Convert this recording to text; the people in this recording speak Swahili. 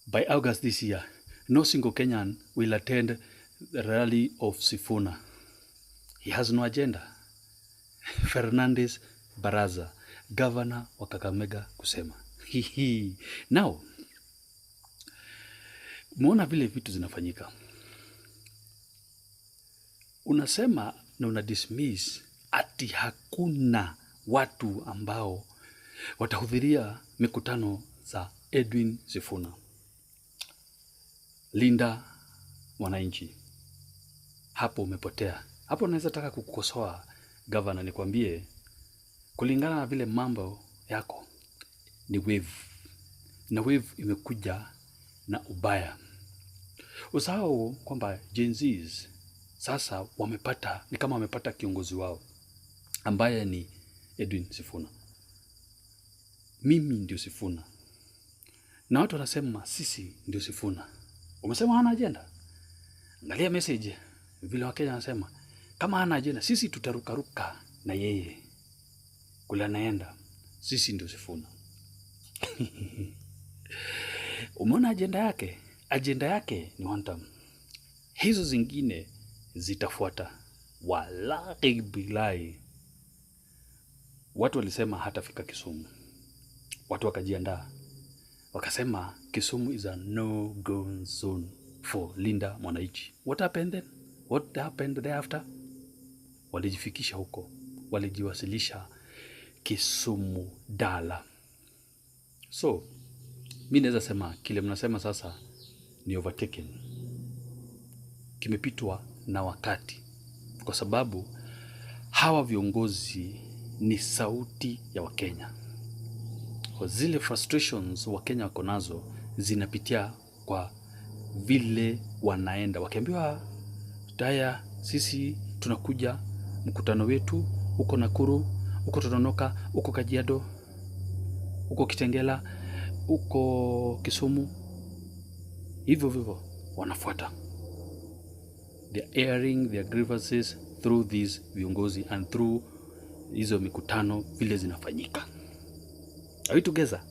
By August this year, no single Kenyan will attend the rally of Sifuna. He has no agenda. Fernandes Baraza, governor wa Kakamega, kusema. Now, muona vile vitu zinafanyika. Unasema na una dismiss ati hakuna watu ambao watahudhuria mikutano za Edwin Sifuna. Linda Mwananchi, hapo umepotea. Hapo naweza taka kukosoa governor, nikwambie kulingana na vile mambo yako ni wave. Na wave imekuja na ubaya. Usahau kwamba Gen Zs sasa wamepata, ni kama wamepata kiongozi wao ambaye ni Edwin Sifuna. Mimi ndio Sifuna. Na watu wanasema sisi ndio Sifuna. Umesema hana agenda? Angalia message vile Wakenya wanasema kama hana agenda sisi tutarukaruka na yeye kule anaenda. Sisi ndio Sifuna. Umeona agenda yake? Agenda yake ni one term. Hizo zingine zitafuata. Wallahi billahi. Watu walisema hatafika Kisumu. Watu wakajiandaa. Wakasema Kisumu is a no-go zone for Linda Mwananchi. What happened then? What happened thereafter? Walijifikisha huko. Walijiwasilisha Kisumu dala. So, mimi naweza sema kile mnasema sasa ni overtaken. Kimepitwa na wakati. Kwa sababu hawa viongozi ni sauti ya Wakenya. Kwa zile frustrations Wakenya wako nazo zinapitia kwa vile wanaenda. Wakiambiwa taya sisi tunakuja mkutano wetu uko Nakuru, uko Tononoka, uko Kajiado, uko Kitengela, uko Kisumu, hivyo hivyo wanafuata. They are airing their grievances through these viongozi and through hizo mikutano vile zinafanyika. Are we together?